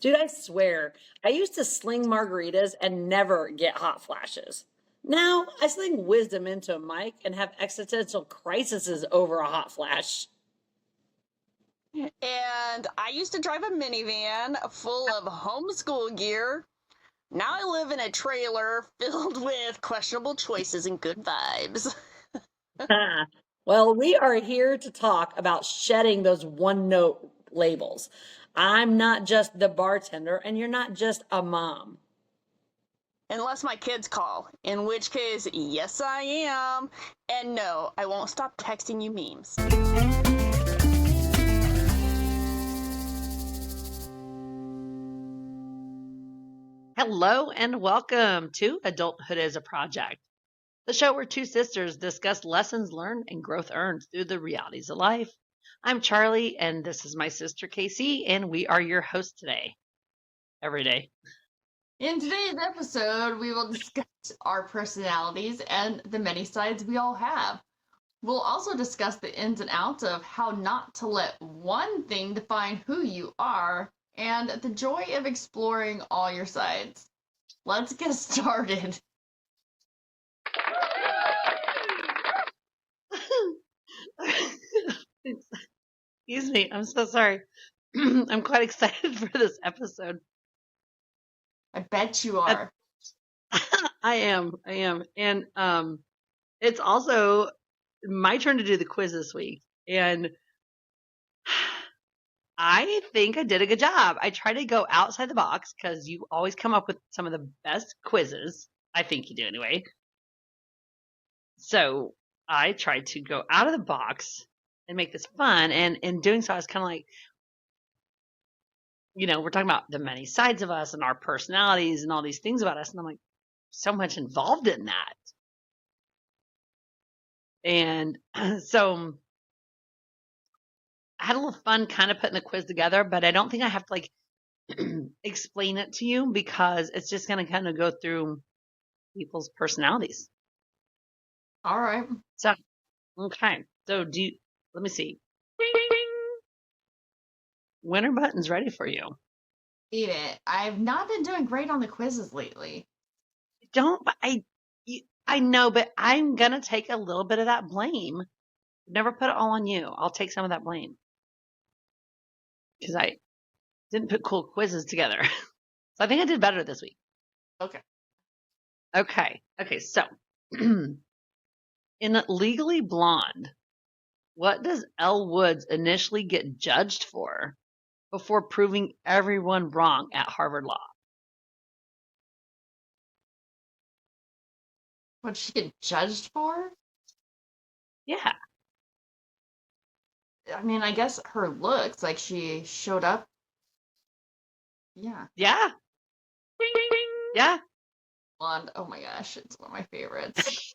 Dude, I swear, I used to sling margaritas and never get hot flashes. Now I sling wisdom into a mic and have existential crises over a hot flash. And I used to drive a minivan full of homeschool gear. Now I live in a trailer filled with questionable choices and good vibes. Well, we are here to talk about shedding those one note labels. I'm not just the bartender, and you're not just a mom. Unless my kids call, in which case, yes, I am. And no, I won't stop texting you memes. Hello and welcome to Adulthood as a Project, the show where two sisters discuss lessons learned and growth earned through the realities of life. I'm Charlie, and this is my sister Casey, and we are your hosts today. Every day. In today's episode, we will discuss our personalities and the many sides we all have. We'll also discuss the ins and outs of how not to let one thing define who you are and the joy of exploring all your sides. Let's get started. Excuse me, I'm so sorry. I'm quite excited for this episode. I bet you are. I am. And it's also my turn to do the quiz this week. And I think I did a good job. I try to go outside the box because you always come up with some of the best quizzes. I think you do anyway. So I tried to go out of the box and make this fun. And in doing so, I was kind of like, we're talking about the many sides of us and our personalities and all these things about us. And I'm like, so much involved in that. And so I had a little fun kind of putting the quiz together, but I don't think I have to explain it to you because it's just going to kind of go through people's personalities. All right. So, okay. So let me see. Winter button's ready for you. Eat it. I've not been doing great on the quizzes lately. I know, but I'm going to take a little bit of that blame. Never put it all on you. I'll take some of that blame. Because I didn't put cool quizzes together. So I think I did better this week. Okay. So, in Legally Blonde, what does Elle Woods initially get judged for before proving everyone wrong at Harvard Law? What she get judged for? Yeah. I mean, I guess her looks, like she showed up. Yeah. Yeah. Yeah. Blonde. Oh my gosh, it's one of my favorites.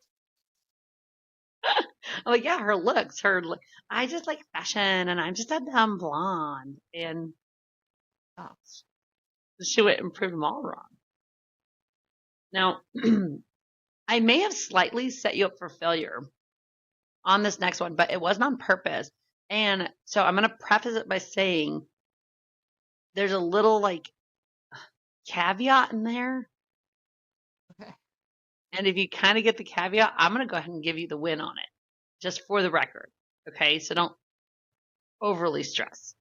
I'm like, yeah, her looks, I just like fashion and I'm just a dumb blonde. And she went and proved them all wrong. Now, I may have slightly set you up for failure on this next one, but it wasn't on purpose. And so I'm going to preface it by saying there's a little caveat in there. Okay. And if you kind of get the caveat, I'm going to go ahead and give you the win on it, just for the record. Okay, so don't overly stress.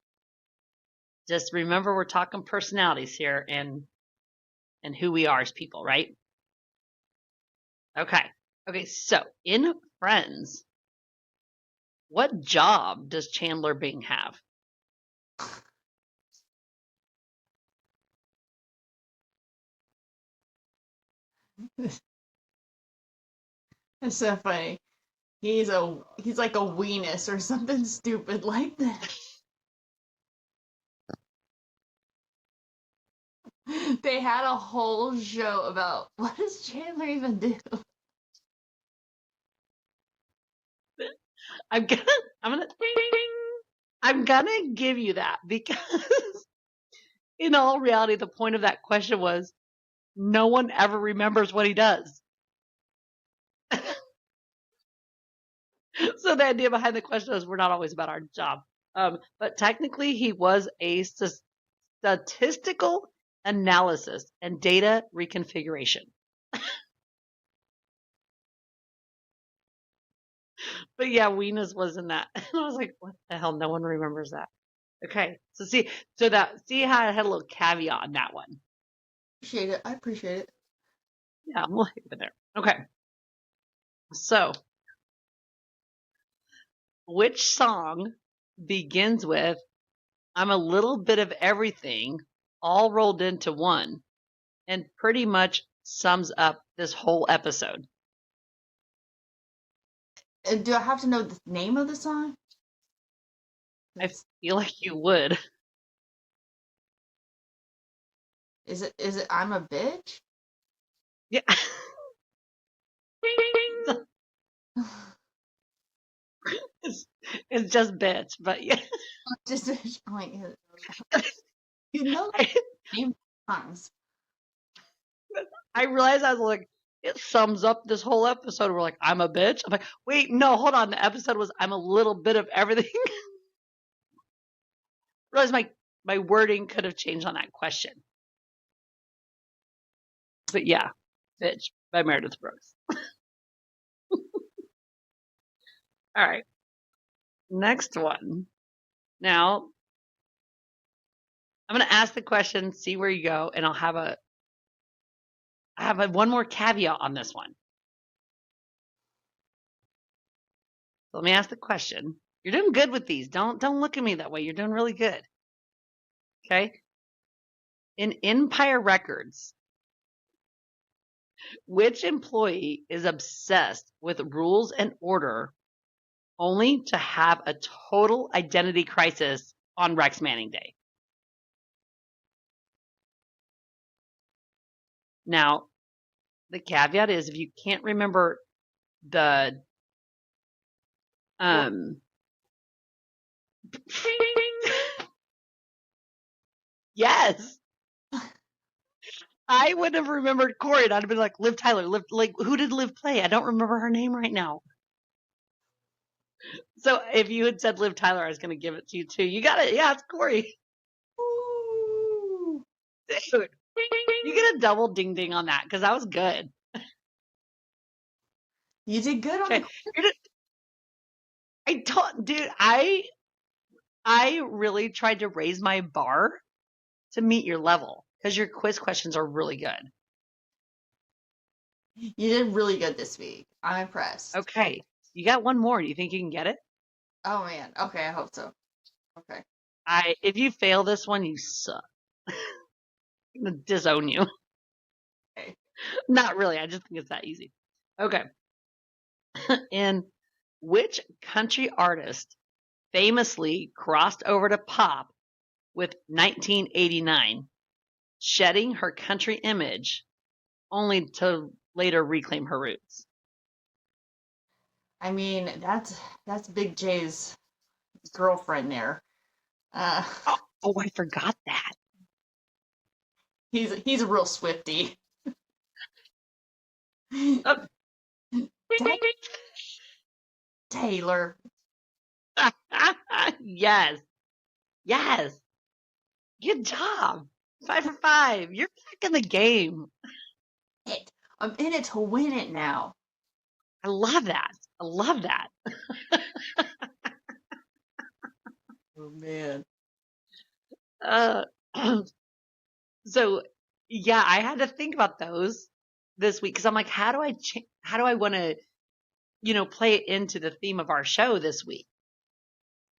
Just remember we're talking personalities here and who we are as people, right? Okay, so in Friends, what job does Chandler Bing have? It's so funny. He's like a weenus or something stupid like that. They had a whole show about what does Chandler even do? I'm gonna give you that because in all reality, the point of that question was no one ever remembers what he does. So the idea behind the question is we're not always about our job. But technically he was a statistical analysis and data reconfiguration. But yeah, Weenus was in that. And I was like, what the hell? No one remembers that. Okay. So see how I had a little caveat on that one. Appreciate it. I appreciate it. Yeah, we'll leave it there. Okay. So which song begins with I'm a little bit of everything all rolled into one and pretty much sums up this whole episode? Do I have to know the name of the song? I feel like you would. Is it I'm a bitch? Yeah. It's just bitch, but yeah. Just like, you know name songs. I realized I was like, it sums up this whole episode. We're like, I'm a bitch. I'm like, wait, no, hold on. The episode was I'm a little bit of everything. Realized my wording could have changed on that question. But yeah, bitch by Meredith Brooks. All right. Next one. Now, I'm going to ask the question, see where you go, and I have one more caveat on this one. So let me ask the question. You're doing good with these. Don't look at me that way. You're doing really good. Okay? In Empire Records, which employee is obsessed with rules and order only to have a total identity crisis on Rex Manning Day? Now, the caveat is if you can't remember the yes, I would have remembered Corey, and I'd have been like, Liv Tyler. Who did Liv play? I don't remember her name right now. So if you had said Liv Tyler, I was going to give it to you too. You got it. Yeah, it's Corey. Ooh. Dude, you get a double ding ding on that because that was good. You did good on Okay. Dude, I really tried to raise my bar to meet your level because your quiz questions are really good. You did really good this week. I'm impressed. Okay. You got one more. Do you think you can get it? Oh man. Okay, I hope so. Okay. If you fail this one, you suck. I'm gonna disown you. Okay. Not really. I just think it's that easy. Okay. In which country artist famously crossed over to pop with 1989, shedding her country image only to later reclaim her roots? I mean, that's Big J's girlfriend there. Oh, I forgot that. He's a real Swiftie. Oh. Taylor. Yes. Yes. Good job. 5 for 5. You're back in the game. I'm in it to win it now. I love that. I love that. Oh man. So yeah, I had to think about those this week because I'm like, how do I want to, play it into the theme of our show this week?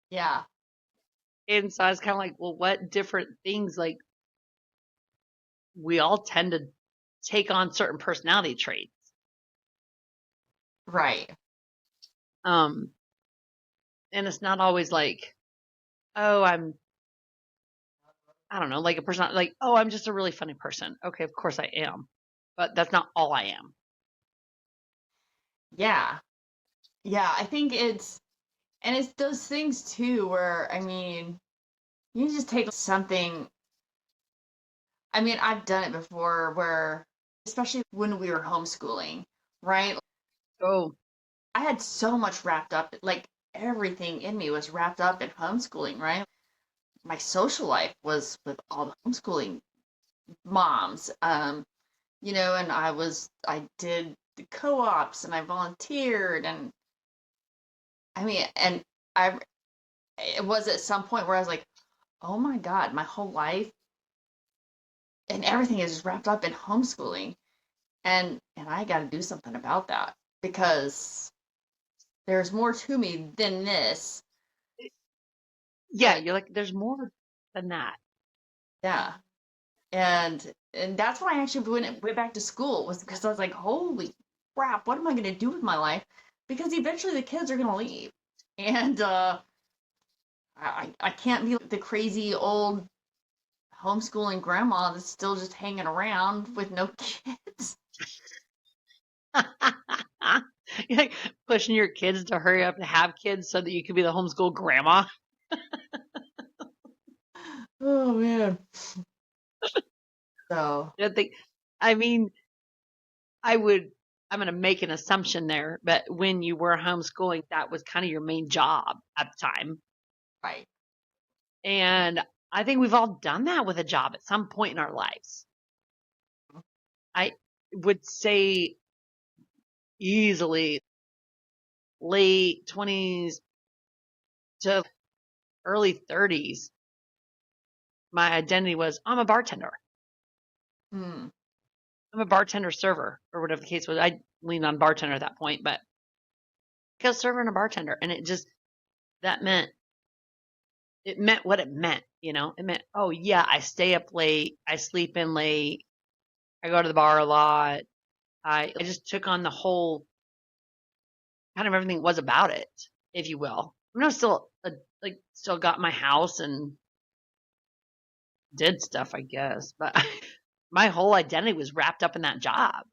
Yeah. And so I was kind of like, well, what different things, like, we all tend to take on certain personality traits. Right. And it's not always like, oh, I don't know, like a person, like, oh, I'm just a really funny person. Okay, of course I am. But that's not all I am. Yeah. Yeah, I think it's those things too where, I mean, you just take something. I mean, I've done it before where, especially when we were homeschooling, right? Oh, I had so much wrapped up, like everything in me was wrapped up in homeschooling, right? my social life was with all the homeschooling moms. You know, and I did the co-ops and I volunteered, and I mean, and I it was at some point where I was like, oh my God, my whole life and everything is just wrapped up in homeschooling. And I got to do something about that because there's more to me than this. Yeah, And you're like, there's more than that. yeah. And that's when I actually went back to school, was because I was like, holy crap, what am I going to do with my life? Because eventually the kids are going to leave. And I can't be the crazy old homeschooling grandma that's still just hanging around with no kids. You're like pushing your kids to hurry up and have kids so that you can be the homeschool grandma. Oh man. So I think, I mean, I'm going to make an assumption there, but when you were homeschooling, that was kind of your main job at the time. right. And I think we've all done that with a job at some point in our lives. I would say easily late 20s to early 30s, my identity was I'm a bartender. Hmm. I'm a bartender server, or whatever the case was. I leaned on bartender at that point, but I was a server and a bartender. And it meant what it meant, you know? It meant, oh yeah, I stay up late, I sleep in late, I go to the bar a lot. I just took on the whole kind of everything was about it, if you will. I mean, I was still got my house and did stuff, I guess, but my whole identity was wrapped up in that job.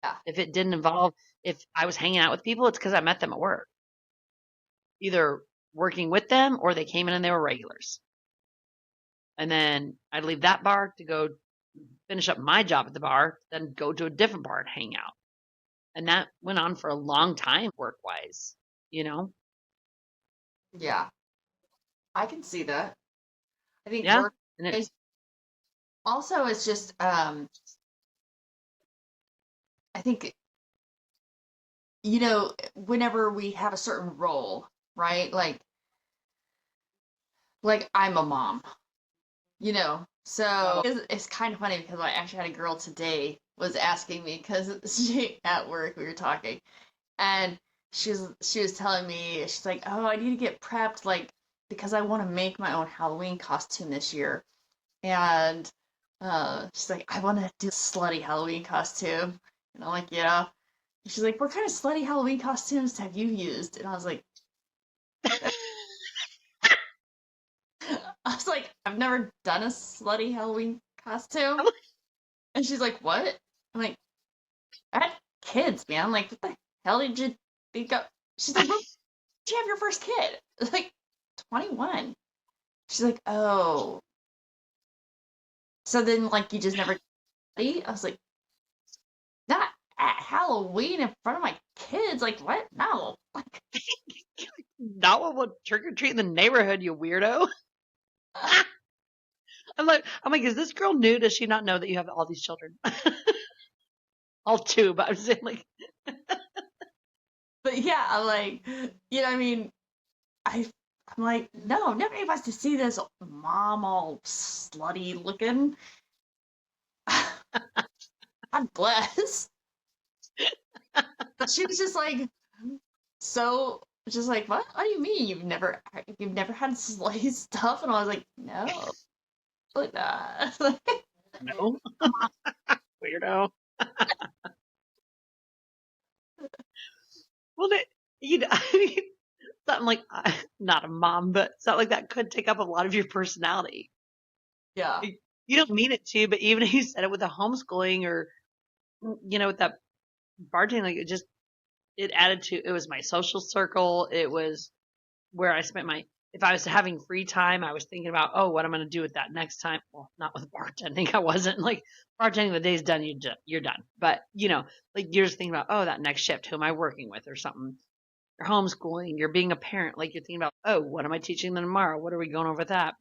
Yeah. If it didn't involve, if I was hanging out with people, it's because I met them at work, either working with them or they came in and they were regulars. And then I'd leave that bar to go finish up my job at the bar, then go to a different bar and hang out. And that went on for a long time work wise, you know? Yeah. I can see that. I think Yeah. work And it, is also, it's just I think, you know, whenever we have a certain role, right? Like I'm a mom, you know. So it's kind of funny because I actually had a girl today was asking me because she at work we were talking, and she was telling me, she's like, oh, I need to get prepped, like, because I want to make my own Halloween costume this year. And she's like, I want to do a slutty Halloween costume. And I'm like, yeah. And she's like, what kind of slutty Halloween costumes have you used? And I was like, I've never done a slutty Halloween costume. And she's like, what? I'm like, I had kids, man. Like, what the hell did you think of? She's like, when did you have your first kid? Like, 21. She's like, oh. So then, like, you just never I was like, not at Halloween in front of my kids. Like, what? No. Like, not what trick or treat in the neighborhood, you weirdo. I'm like, is this girl new? Does she not know that you have all these children? All two, but I'm saying like, but yeah, I'm like, you know, I mean, I'm like, no, nobody wants to see this mom all slutty looking. God bless. But she was just like, so, just like, what? What do you mean you've never had slutty stuff? And I was like, no, like that. no, weirdo. Well, you know, I mean, something like not a mom, but something like that could take up a lot of your personality. Yeah. You don't mean it to, but even if you said it with the homeschooling or, you know, with that bartending, like it added to, it was my social circle. It was where I spent if I was having free time, I was thinking about, oh, what I'm going to do with that next time. Well, not with bartending. I wasn't like bartending. The day's done. You're done. But you know, like you're just thinking about, oh, that next shift, who am I working with or something. You're homeschooling. You're being a parent. Like you're thinking about, oh, what am I teaching them tomorrow? What are we going over with that?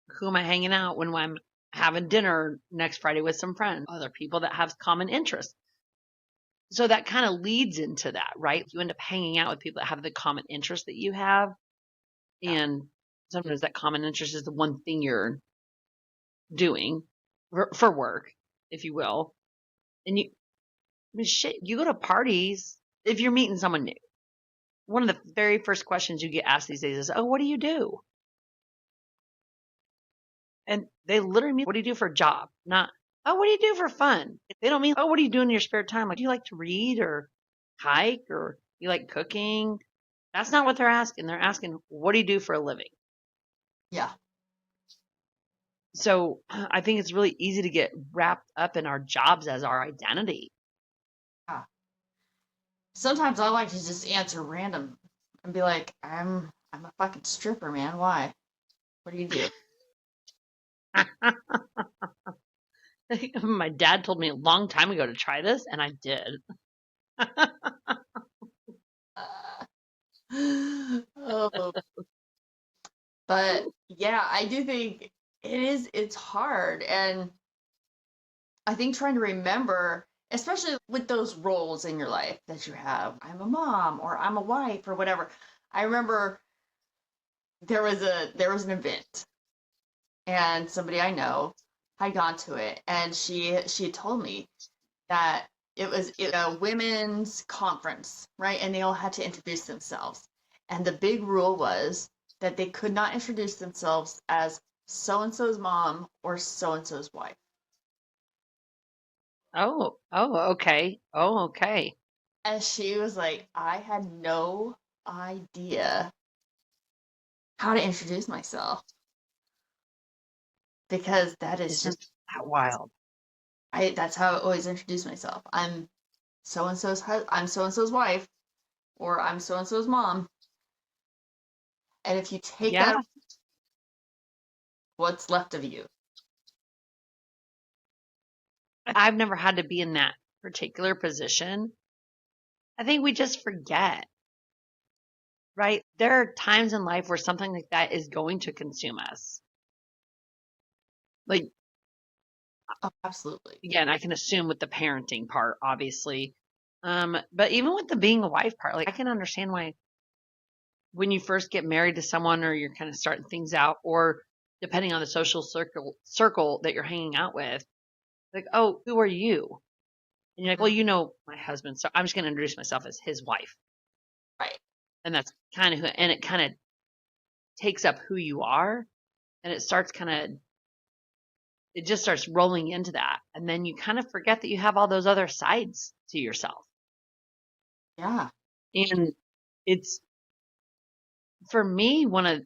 Who am I hanging out when I'm having dinner next Friday with some friends? Other people that have common interests. So that kind of leads into that, right? You end up hanging out with people that have the common interest that you have. And sometimes that common interest is the one thing you're doing for work, if you will. And you, I mean, shit, you go to parties, if you're meeting someone new, one of the very first questions you get asked these days is, oh, what do you do? And they literally mean, what do you do for a job? Not, oh, what do you do for fun? They don't mean, oh, what do you do in your spare time? Like, do you like to read or hike or you like cooking? That's not what they're asking. They're asking, what do you do for a living? Yeah. So I think it's really easy to get wrapped up in our jobs as our identity. Sometimes I like to just answer random and be like, I'm a fucking stripper, man. Why? What do you do? My dad told me a long time ago to try this, and I did. Oh. But yeah, I do think it's hard. And I think trying to remember, especially with those roles in your life that you have, I'm a mom or I'm a wife or whatever. I remember there was an event and somebody I know had gone to it, and she had told me that it was a women's conference, right? And they all had to introduce themselves. And the big rule was that they could not introduce themselves as so-and-so's mom or so-and-so's wife. Oh, okay. Oh, okay. And she was like, I had no idea how to introduce myself because that is It's just just that wild. that's how I always introduce myself. I'm so-and-so's wife, or I'm so-and-so's mom. And if you take Yeah. that, what's left of you? I've never had to be in that particular position. I think we just forget, right? There are times in life where something like that is going to consume us. Like, Oh, absolutely. again, I can assume with the parenting part, obviously. But even with the being a wife part, like I can understand why when you first get married to someone or you're kind of starting things out, or depending on the social circle that you're hanging out with, like, oh, who are you? And you're like, well, you know my husband, so I'm just going to introduce myself as his wife. Right. And that's kind of who, and it kind of takes up who you are, and it starts kind of, it just starts rolling into that. And then you kind of forget that you have all those other sides to yourself. Yeah. And it's, for me, one of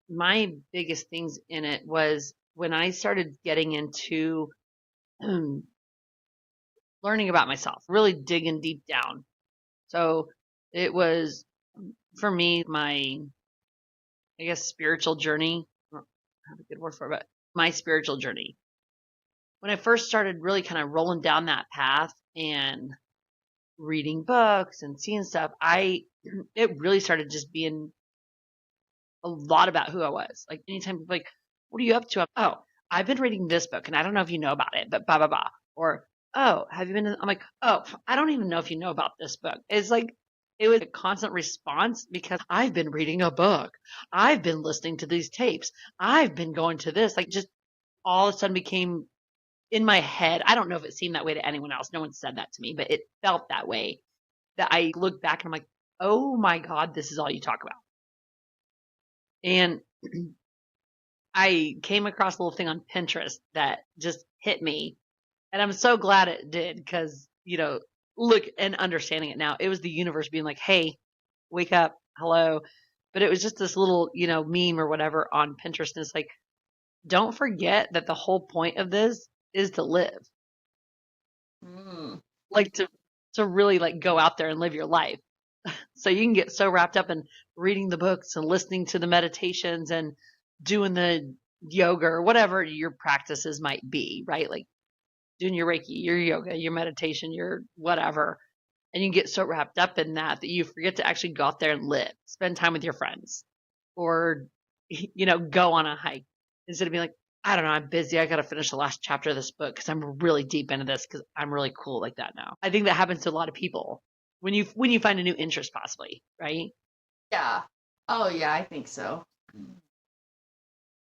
my biggest things in it was when I started getting into learning about myself, really digging deep down. So it was, for me, my, I guess, spiritual journey. I don't have a good word for it, but my spiritual journey. When I first started really kind of rolling down that path and reading books and seeing stuff, it really started just being a lot about who I was. Like anytime people like, what are you up to? Oh, I've been reading this book and I don't know if you know about it, but blah, blah, blah. Or, oh, have you been, I'm like, oh, I don't even know if you know about this book. It's like, it was a constant response because I've been reading a book. I've been listening to these tapes. I've been going to this, like just all of a sudden became in my head. I don't know if it seemed that way to anyone else. No one said that to me, but it felt that way, that I look back and I'm like, oh my God, this is all you talk about. And I came across a little thing on Pinterest that just hit me. And I'm so glad it did because, look and understanding it now, it was the universe being like, hey, wake up. Hello. But it was just this little, meme or whatever on Pinterest. And it's like, don't forget that the whole point of this is to live. Like to really like go out there and live your life. So you can get so wrapped up in reading the books and listening to the meditations and doing the yoga or whatever your practices might be, right? Like doing your Reiki, your yoga, your meditation, your whatever. And you get so wrapped up in that you forget to actually go out there and live, spend time with your friends, or, go on a hike. instead of being like, I don't know, I'm busy. I got to finish the last chapter of this book because I'm really deep into this because I'm really cool like that now. I think that happens to a lot of people when you find a new interest, possibly, right? Yeah. Oh, yeah, I think so.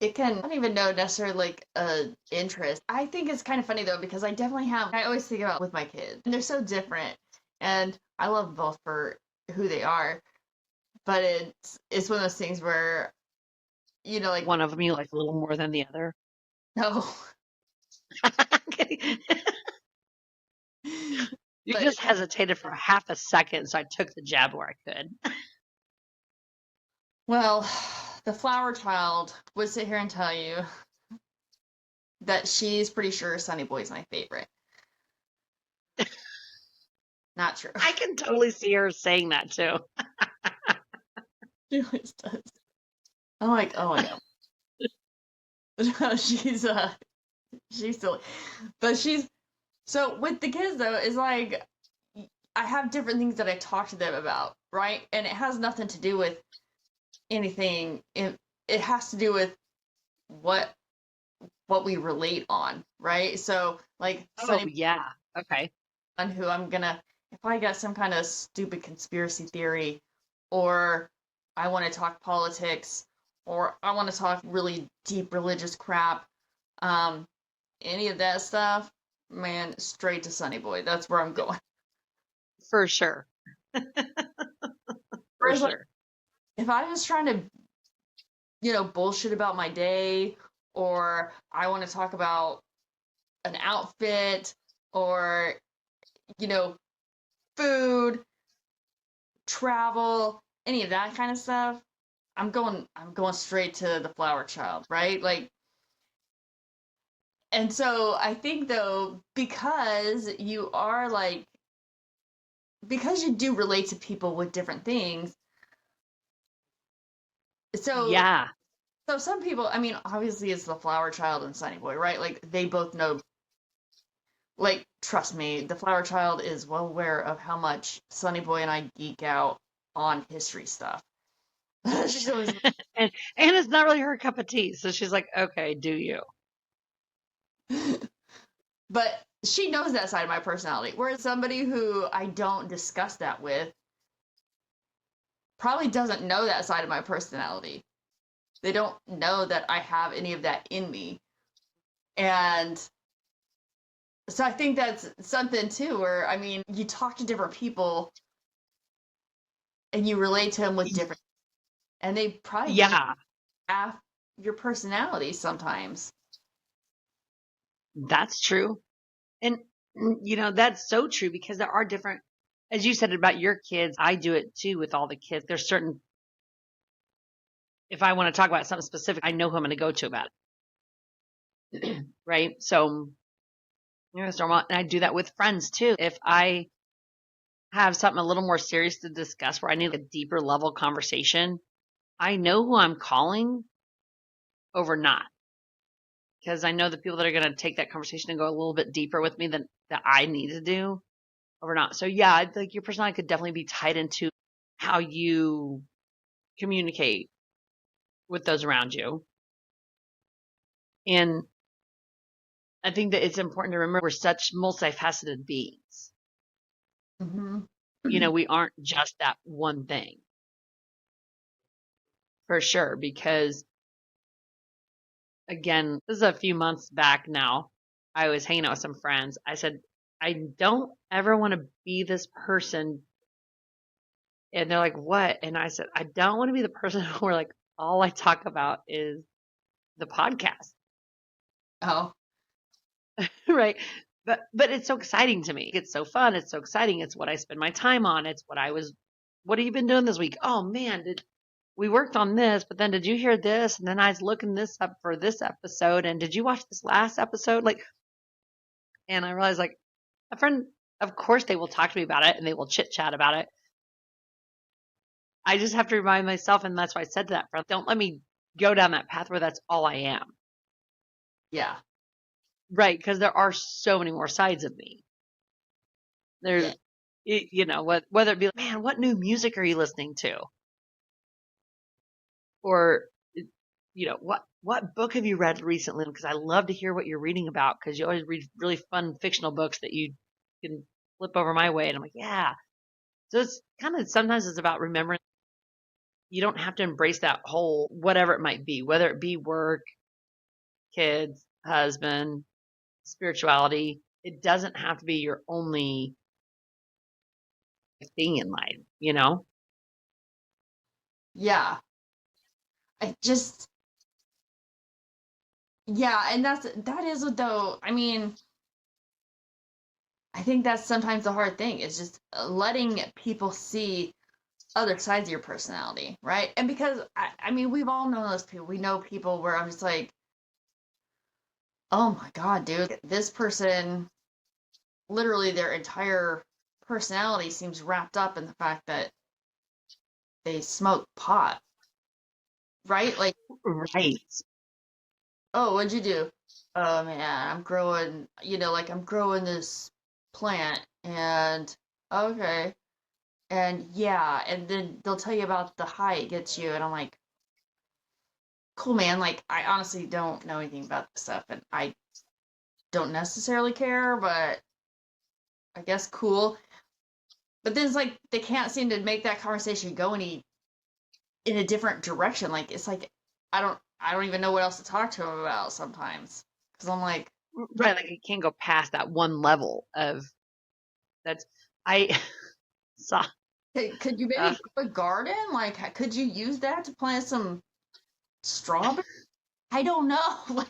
It can, I don't even know necessarily like a interest. I think it's kind of funny though, because I definitely have, I always think about with my kids, and they're so different. And I love them both for who they are. But it's one of those things where, like, One of them you like a little more than the other. no. I'm kidding. You But just hesitated for half a second, so I took the jab where I could. well, the flower child would sit here and tell you that she's pretty sure Sunny Boy's my favorite. Not true. I can totally see her saying that too. She always does. I'm like, oh my god. she's silly. But so with the kids though, it's like I have different things that I talk to them about, right? And it has nothing to do with anything. It has to do with what we relate on, right? So like Sunny, yeah. Okay. on who I'm gonna, if I got some kind of stupid conspiracy theory, or I want to talk politics, or I want to talk really deep religious crap, any of that stuff, man, straight to Sunny Boy. That's where I'm going. For sure. For Whereas, like, sure. if I'm just trying to, bullshit about my day, or I want to talk about an outfit, or, food, travel, any of that kind of stuff, I'm going straight to the flower child, right? Like, and so I think though, because you are like, because you do relate to people with different things, so Yeah. so some people, I mean, obviously it's the flower child and Sunny Boy, right? Like they both know, like, trust me, the flower child is well aware of how much Sunny Boy and I geek out on history stuff. She's always and it's not really her cup of tea, so she's like, okay, do you? but she knows that side of my personality. Whereas somebody who I don't discuss that with probably doesn't know that side of my personality. They don't know that I have any of that in me. And so I think that's something too, where, I mean, you talk to different people and you relate to them with different, and they probably don't Yeah. have your personality sometimes. That's true. And, that's so true because there are different, as you said about your kids, I do it too with all the kids. There's certain, if I want to talk about something specific, I know who I'm going to go to about it. Right? So, it's normal. And I do that with friends too. If I have something a little more serious to discuss where I need a deeper level conversation, I know who I'm calling over not. Because I know the people that are going to take that conversation and go a little bit deeper with me than that I need to do or not. So yeah, like your personality could definitely be tied into how you communicate with those around you. And I think that it's important to remember we're such multifaceted beings. Mm-hmm. We aren't just that one thing. For sure. Because again, this is a few months back now. I was hanging out with some friends. I said, I don't ever want to be this person. And they're like, what? And I said, I don't want to be the person where like all I talk about is the podcast. Oh. Right. But it's so exciting to me. It's so fun. It's so exciting. It's what I spend my time on. It's what have you been doing this week? Oh man, we worked on this, but then did you hear this? And then I was looking this up for this episode. And did you watch this last episode? And I realized a friend, of course they will talk to me about it and they will chit chat about it. I just have to remind myself, and that's why I said to that friend, don't let me go down that path where that's all I am. Yeah. Right. Because there are so many more sides of me. There's, whether it be, man, what new music are you listening to? Or what book have you read recently? Because I love to hear what you're reading about, because you always read really fun fictional books that you can flip over my way. And I'm like, yeah. So it's kind of, sometimes it's about remembering you don't have to embrace that whole, whatever it might be, whether it be work, kids, husband, spirituality. It doesn't have to be your only thing in life. Yeah. I just, yeah, and that is what though, I mean, I think that's sometimes the hard thing is just letting people see other sides of your personality, right? And because I mean, we've all known those people. We know people where I'm just like, oh my God, dude, this person, literally their entire personality seems wrapped up in the fact that they smoke pot, right? Like, Right. oh, what'd you do? Oh man, I'm growing, like I'm growing this plant and okay. And yeah, and then they'll tell you about the high it gets you, and I'm like, cool, man. Like, I honestly don't know anything about this stuff, and I don't necessarily care, but I guess cool. But then it's like they can't seem to make that conversation go in a different direction. Like it's like I don't even know what else to talk to them about sometimes because I'm like, Right. Like it can't go past that one level of that's, I saw, hey, could you maybe grow a garden? Like, could you use that to plant some strawberry? I don't know.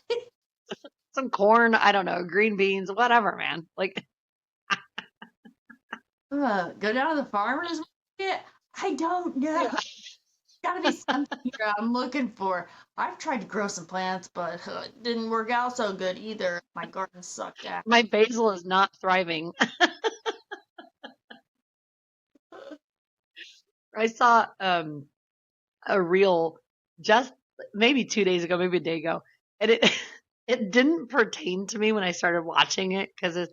some corn, I don't know, green beans, whatever, man. Like, Go down to the farmer's market? I don't know. yeah. Gotta be something here I'm looking for. I've tried to grow some plants, but it didn't work out so good either. My garden sucked at. My basil is not thriving. I saw a reel just maybe 2 days ago, maybe a day ago, and it it didn't pertain to me when I started watching it because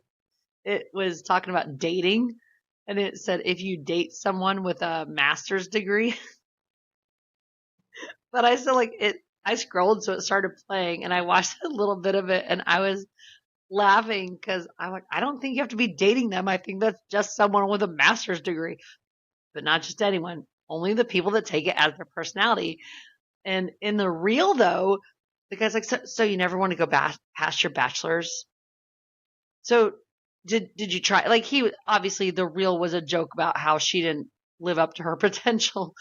it was talking about dating, and it said if you date someone with a master's degree, but I still like it. I scrolled, so it started playing, and I watched a little bit of it, and I was laughing because I'm like, I don't think you have to be dating them. I think that's just someone with a master's degree, but not just anyone. Only the people that take it as their personality. And in the reel, though, the guy's like, so you never want to go past your bachelor's? So did you try? Like he obviously the reel was a joke about how she didn't live up to her potential,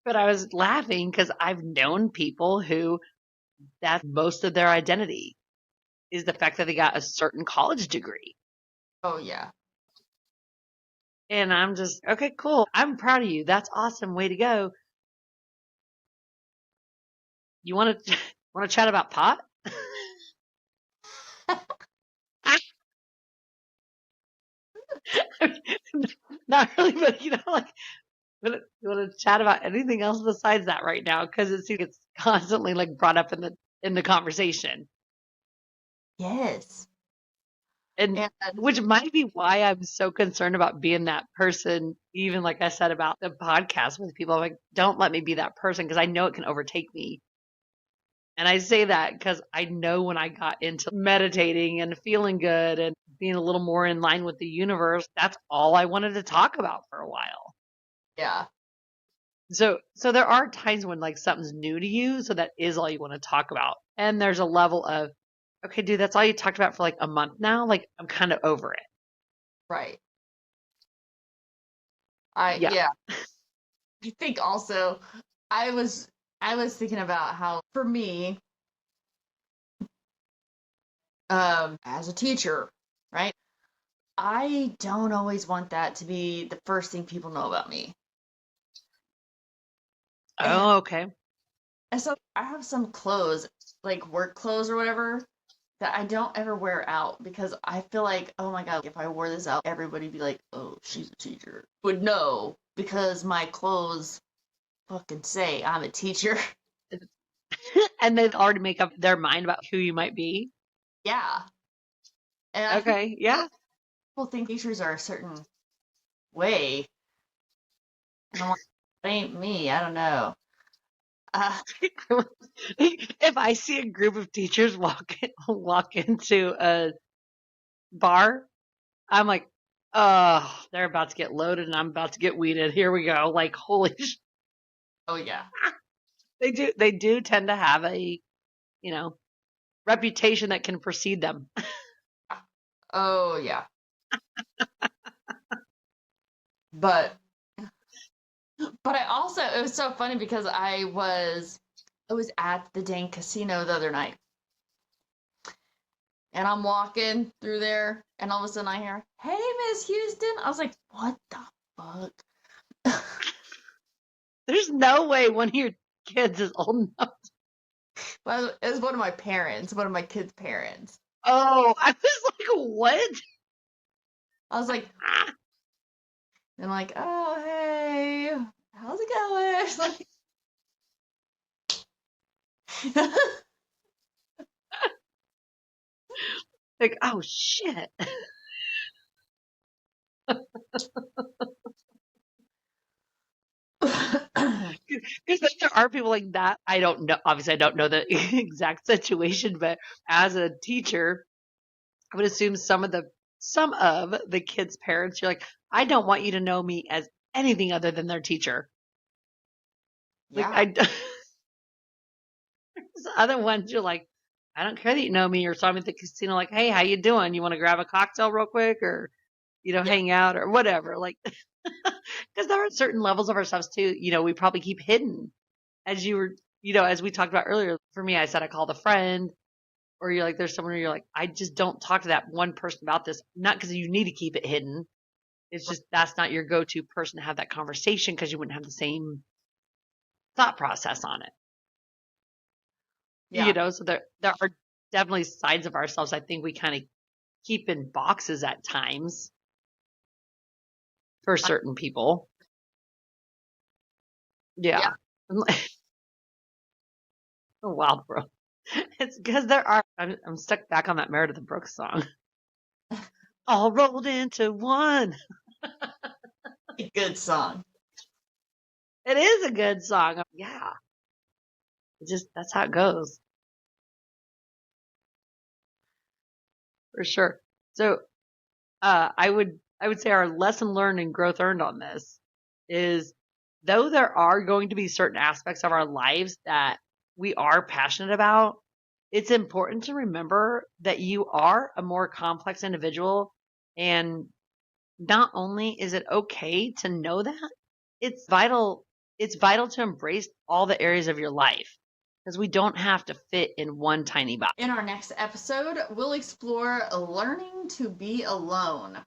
but I was laughing because I've known people who that's most of their identity is the fact that they got a certain college degree. Oh yeah. And I'm just, okay, cool. I'm proud of you. That's awesome. Way to go. You want to chat about pot? Not really, but like, you want to chat about anything else besides that right now? Because it seems it's constantly like brought up in the conversation, Yes. and And which might be why I'm so concerned about being that person. Even like I said about the podcast with people, I'm like, don't let me be that person because I know it can overtake me. And I say that because I know when I got into meditating and feeling good and being a little more in line with the universe, that's all I wanted to talk about for a while. yeah. So there are times when like something's new to you, so that is all you want to talk about. And there's a level of, okay, dude, that's all you talked about for like a month now. Like I'm kind of over it. Right. Yeah. Yeah. I think also I was thinking about how for me, as a teacher, right? I don't always want that to be the first thing people know about me. And, Oh, okay. and so I have some clothes, like work clothes or whatever, that I don't ever wear out because I feel like, oh my God, if I wore this out, everybody'd be like, oh, she's a teacher. Would know because my clothes fucking say I'm a teacher. And they've already make up their mind about who you might be. Yeah. And I think Okay. Yeah. people think teachers are a certain way. And I'm like, that ain't me. I don't know. If I see a group of teachers walk into a bar, I'm like, oh, they're about to get loaded and I'm about to get weeded. Here we go. Like, holy Oh yeah. they do tend to have a, reputation that can precede them. Oh yeah. But I also, it was so funny because I was at the dang casino the other night. And I'm walking through there, and all of a sudden I hear, "Hey, Miss Houston." I was like, "What the fuck?" There's no way one of your kids is old enough. Well, it was one of my parents, one of my kids' parents. Oh, I was like, what? I was like, and like, "Oh, hey, how's it going?" It's like, Like, oh shit. Because there are people like that. I don't know. Obviously, I don't know the exact situation, but as a teacher, I would assume some of the kids' parents, you're like, I don't want you to know me as anything other than their teacher. Like, yeah. there's other ones you're like, I don't care that you know me, or so I'm at the casino, like, hey, how you doing? You want to grab a cocktail real quick, or hang out, or whatever. Like, because there are certain levels of ourselves too. We probably keep hidden, as you were, as we talked about earlier. For me, I said I called a friend, or you're like, there's someone where you're like, I just don't talk to that one person about this, not because you need to keep it hidden. It's just that's not your go-to person to have that conversation because you wouldn't have the same thought process on it. Yeah. So there are definitely sides of ourselves I think we kind of keep in boxes at times for certain people. Yeah. Oh, wow, bro. It's because I'm stuck back on that Meredith Brooks song. All rolled into one. A good song. It is a good song. Yeah. That's how it goes. For sure. So, I would say our lesson learned and growth earned on this is, though there are going to be certain aspects of our lives that we are passionate about, it's important to remember that you are a more complex individual. And not only is it okay to know that, it's vital to embrace all the areas of your life, because we don't have to fit in one tiny box. In our next episode, we'll explore learning to be alone.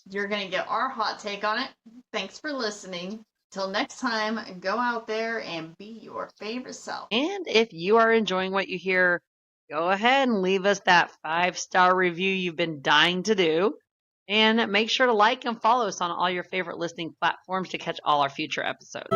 You're going to get our hot take on it. Thanks for listening. Till next time, go out there and be your favorite self. And if you are enjoying what you hear, go ahead and leave us that 5-star review you've been dying to do. And make sure to like and follow us on all your favorite listening platforms to catch all our future episodes.